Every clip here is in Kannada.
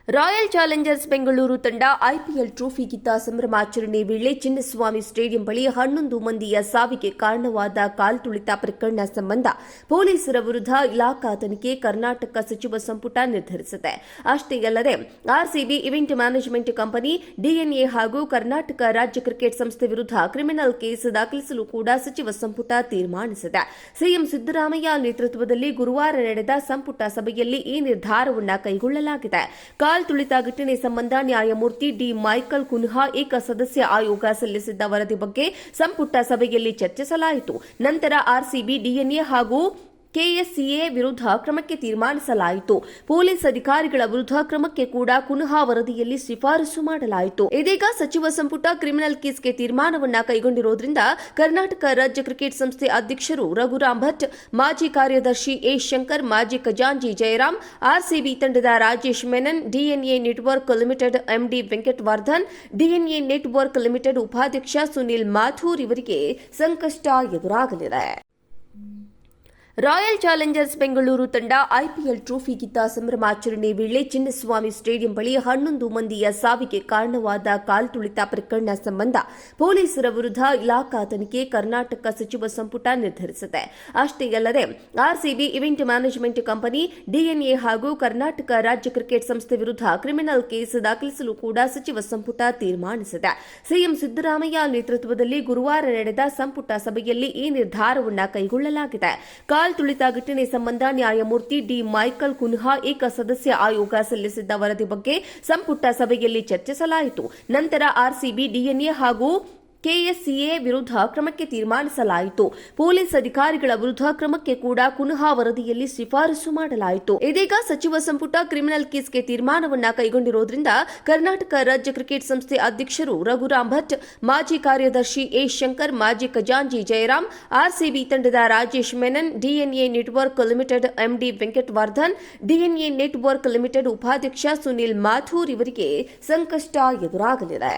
ರಾಯಲ್ ಚಾಲೆಂಜರ್ಸ್ ಬೆಂಗಳೂರು ತಂಡ ಐಪಿಎಲ್ ಟ್ರೋಫಿ ಕಿತ್ತ ಸಂಭ್ರಮಾಚರಣೆ ವೇಳೆ ಚಿನ್ನಸ್ವಾಮಿ ಸ್ಟೇಡಿಯಂ ಬಳಿ 11 ಮಂದಿಯ ಸಾವಿಗೆ ಕಾರಣವಾದ ಕಾಲ್ತುಳಿತ ಪ್ರಕರಣ ಸಂಬಂಧ ಪೊಲೀಸರ ವಿರುದ್ಧ ಇಲಾಖಾ ತನಿಖೆ ಕರ್ನಾಟಕ ಸಚಿವ ಸಂಪುಟ ನಿರ್ಧರಿಸಿದೆ. ಅಷ್ಟೇ ಅಲ್ಲದೆ RCB event management company, DNA ಹಾಗೂ ಕರ್ನಾಟಕ ರಾಜ್ಯ ಕ್ರಿಕೆಟ್ ಸಂಸ್ಥೆ ವಿರುದ್ಧ ಕ್ರಿಮಿನಲ್ ಕೇಸ್ ದಾಖಲಿಸಲು ಕೂಡ ಸಚಿವ ಸಂಪುಟ ತೀರ್ಮಾನಿಸಿದೆ. ಸಿಎಂ ಸಿದ್ದರಾಮಯ್ಯ ನೇತೃತ್ವದಲ್ಲಿ ಗುರುವಾರ ನಡೆದ ಸಂಪುಟ ಸಭೆಯಲ್ಲಿ ಈ ನಿರ್ಧಾರವನ್ನು ಕೈಗೊಳ್ಳಲಾಗಿದೆ. ತುಳಿತ ಘಟನೆ ಸಂಬಂಧ ನ್ಯಾಯಮೂರ್ತಿ ಡಿ ಮೈಕಲ್ ಕುನ್ಹಾ ಏಕಸದಸ್ಯ ಆಯೋಗ ಸಲ್ಲಿಸಿದ್ದ ವರದಿ ಬಗ್ಗೆ ಸಂಪುಟ ಸಭೆಯಲ್ಲಿ ಚರ್ಚಿಸಲಾಯಿತು. ನಂತರ ಆರ್ಸಿಬಿ, ಡಿಎನ್ಎ ಹಾಗೂ ಕೆಎಸ್ಸಿಎ ವಿರುದ್ಧ ಕ್ರಮಕ್ಕೆ ತೀರ್ಮಾನಿಸಲಾಯಿತು. ಪೊಲೀಸ್ ಅಧಿಕಾರಿಗಳ ವಿರುದ್ಧ ಕ್ರಮಕ್ಕೆ ಕೂಡ ಕುನ್ಹಾ ವರದಿಯಲ್ಲಿ ಶಿಫಾರಸು ಮಾಡಲಾಯಿತು. ಇದೀಗ ಸಚಿವ ಸಂಪುಟ ಕ್ರಿಮಿನಲ್ ಕೇಸ್ಗೆ ತೀರ್ಮಾನವನ್ನ ಕೈಗೊಂಡಿರುವುದರಿಂದ ಕರ್ನಾಟಕ ರಾಜ್ಯ ಕ್ರಿಕೆಟ್ ಸಂಸ್ಥೆ ಅಧ್ಯಕ್ಷರು ರಘುರಾಮ್ ಭಟ್, ಮಾಜಿ ಕಾರ್ಯದರ್ಶಿ ಎ ಶಂಕರ್, ಮಾಜಿ ಖಜಾಂಚಿ ಜಯರಾಮ್, ಆರ್ಸಿಬಿ ತಂಡದ Rajesh Menon, DNA network limited MD Venkatavardhan, DNA network limited ಉಪಾಧ್ಯಕ್ಷ ಸುನಿಲ್ ಮಾಥೂರ್ ಇವರಿಗೆ ಸಂಕಷ್ಟ ಎದುರಾಗಲಿದೆ. ರಾಯಲ್ ಚಾಲೆಂಜರ್ಸ್ ಬೆಂಗಳೂರು ತಂಡ ಐಪಿಎಲ್ ಟ್ರೋಫಿ ಕಿತ್ತ ಸಂಭ್ರಮಾಚರಣೆ ವೇಳೆ ಚಿನ್ನಸ್ವಾಮಿ ಸ್ಟೇಡಿಯಂ ಬಳಿ 11 ಮಂದಿಯ ಸಾವಿಗೆ ಕಾರಣವಾದ ಕಾಲ್ತುಳಿತ ಪ್ರಕರಣ ಸಂಬಂಧ ಪೊಲೀಸರ ವಿರುದ್ಧ ಇಲಾಖಾ ತನಿಖೆ ಕರ್ನಾಟಕ ಸಚಿವ ಸಂಪುಟ ನಿರ್ಧರಿಸಿದೆ. ಅಷ್ಟೇ ಅಲ್ಲದೆ RCB event management company, DNA ಹಾಗೂ ಕರ್ನಾಟಕ ರಾಜ್ಯ ಕ್ರಿಕೆಟ್ ಸಂಸ್ಥೆ ವಿರುದ್ಧ ಕ್ರಿಮಿನಲ್ ಕೇಸ್ ದಾಖಲಿಸಲು ಕೂಡ ಸಚಿವ ಸಂಪುಟ ತೀರ್ಮಾನಿಸಿದೆ. ಸಿಎಂ ಸಿದ್ದರಾಮಯ್ಯ ನೇತೃತ್ವದಲ್ಲಿ ಗುರುವಾರ ನಡೆದ ಸಂಪುಟ ಸಭೆಯಲ್ಲಿ ಈ ನಿರ್ಧಾರವನ್ನು ಕೈಗೊಳ್ಳಲಾಗಿದೆ. ತುಳಿತ ಘಟನೆ ಸಂಬಂಧ ನ್ಯಾಯಮೂರ್ತಿ ಡಿ ಮೈಕಲ್ ಕುನ್ಹಾ ಏಕಸದಸ್ಯ ಆಯೋಗ ಸಲ್ಲಿಸಿದ್ದ ವರದಿ ಬಗ್ಗೆ ಸಂಪುಟ ಸಭೆಯಲ್ಲಿ ಚರ್ಚಿಸಲಾಯಿತು. ನಂತರ ಆರ್ಸಿಬಿ, ಡಿಎನ್ಎ ಹಾಗೂ ಕೆಎಸ್ಸಿಎ ವಿರುದ್ಧ ಕ್ರಮಕ್ಕೆ ತೀರ್ಮಾನಿಸಲಾಯಿತು. ಪೊಲೀಸ್ ಅಧಿಕಾರಿಗಳ ವಿರುದ್ಧ ಕ್ರಮಕ್ಕೆ ಕೂಡ ಕುನ್ಹಾ ವರದಿಯಲ್ಲಿ ಶಿಫಾರಸು ಮಾಡಲಾಯಿತು. ಇದೀಗ ಸಚಿವ ಸಂಪುಟ ಕ್ರಿಮಿನಲ್ ಕೇಸ್ಗೆ ತೀರ್ಮಾನವನ್ನ ಕೈಗೊಂಡಿರುವುದರಿಂದ ಕರ್ನಾಟಕ ರಾಜ್ಯ ಕ್ರಿಕೆಟ್ ಸಂಸ್ಥೆ ಅಧ್ಯಕ್ಷರು ರಘುರಾಮ್ ಭಟ್, ಮಾಜಿ ಕಾರ್ಯದರ್ಶಿ ಎ ಶಂಕರ್, ಮಾಜಿ ಖಜಾಂಚಿ ಜಯರಾಮ್, ಆರ್ಸಿಬಿ ತಂಡದ Rajesh Menon, DNA network limited MD Venkatavardhan, DNA network limited ಉಪಾಧ್ಯಕ್ಷ ಸುನಿಲ್ ಮಾಥೂರ್ ಇವರಿಗೆ ಸಂಕಷ್ಟ ಎದುರಾಗಲಿದೆ.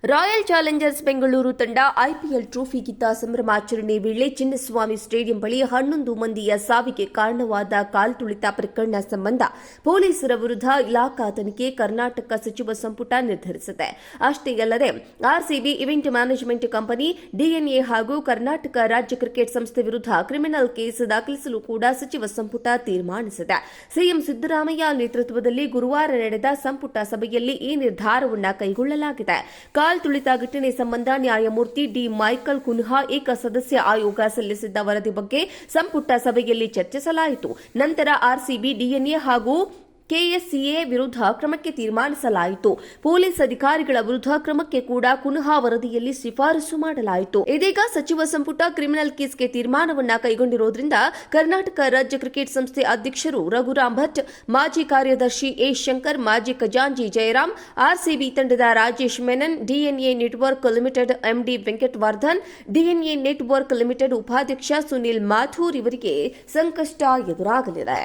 ರಾಯಲ್ ಚಾಲೆಂಜರ್ಸ್ ಬೆಂಗಳೂರು ತಂಡ ಐಪಿಎಲ್ ಟ್ರೋಫಿ ಕಿತ್ತ ಸಂಭ್ರಮಾಚರಣೆ ವೇಳೆ ಚಿನ್ನಸ್ವಾಮಿ ಸ್ಟೇಡಿಯಂ ಬಳಿ 11 ಮಂದಿಯ ಸಾವಿಗೆ ಕಾರಣವಾದ ಕಾಲ್ತುಳಿತ ಪ್ರಕರಣ ಸಂಬಂಧ ಪೊಲೀಸರ ವಿರುದ್ಧ ಇಲಾಖಾ ತನಿಖೆ ಕರ್ನಾಟಕ ಸಚಿವ ಸಂಪುಟ ನಿರ್ಧರಿಸಿದೆ. ಅಷ್ಟೇ ಅಲ್ಲದೆ RCB event management company, DNA ಹಾಗೂ ಕರ್ನಾಟಕ ರಾಜ್ಯ ಕ್ರಿಕೆಟ್ ಸಂಸ್ಥೆ ವಿರುದ್ಧ ಕ್ರಿಮಿನಲ್ ಕೇಸ್ ದಾಖಲಿಸಲು ಕೂಡ ಸಚಿವ ಸಂಪುಟ ತೀರ್ಮಾನಿಸಿದೆ. ಸಿಎಂ ಸಿದ್ದರಾಮಯ್ಯ ನೇತೃತ್ವದಲ್ಲಿ ಗುರುವಾರ ನಡೆದ ಸಂಪುಟ ಸಭೆಯಲ್ಲಿ ಈ ನಿರ್ಧಾರವನ್ನು ಕೈಗೊಳ್ಳಲಾಗಿದೆ. ತುಳಿತ ಘಟನೆ ಸಂಬಂಧ ನ್ಯಾಯಮೂರ್ತಿ ಡಿ ಮೈಕಲ್ ಕುನ್ಹಾ ಏಕಸದಸ್ಯ ಆಯೋಗ ಸಲ್ಲಿಸಿದ್ದ ವರದಿ ಬಗ್ಗೆ ಸಂಪುಟ ಸಭೆಯಲ್ಲಿ ಚರ್ಚಿಸಲಾಯಿತು. ನಂತರ ಆರ್ಸಿಬಿ, ಡಿಎನ್ಎ ಹಾಗೂ ಕೆಎಸ್ಸಿಎ ವಿರುದ್ಧ ಕ್ರಮಕ್ಕೆ ತೀರ್ಮಾನಿಸಲಾಯಿತು. ಪೊಲೀಸ್ ಅಧಿಕಾರಿಗಳ ವಿರುದ್ಧ ಕ್ರಮಕ್ಕೆ ಕೂಡ ಕುನ್ಹಾ ವರದಿಯಲ್ಲಿ ಶಿಫಾರಸು ಮಾಡಲಾಯಿತು. ಇದೀಗ ಸಚಿವ ಸಂಪುಟ ಕ್ರಿಮಿನಲ್ ಕೇಸ್ಗೆ ತೀರ್ಮಾನವನ್ನ ಕೈಗೊಂಡಿರುವುದರಿಂದ ಕರ್ನಾಟಕ ರಾಜ್ಯ ಕ್ರಿಕೆಟ್ ಸಂಸ್ಥೆ ಅಧ್ಯಕ್ಷರು ರಘುರಾಮ್ ಭಟ್, ಮಾಜಿ ಕಾರ್ಯದರ್ಶಿ ಎ ಶಂಕರ್, ಮಾಜಿ ಖಜಾಂಚಿ ಜಯರಾಮ್, ಆರ್ಸಿಬಿ ತಂಡದ Rajesh Menon, DNA network limited MD Venkatavardhan, DNA network limited ಉಪಾಧ್ಯಕ್ಷ ಸುನಿಲ್ ಮಾಥೂರ್ ಇವರಿಗೆ ಸಂಕಷ್ಟ ಎದುರಾಗಲಿದೆ.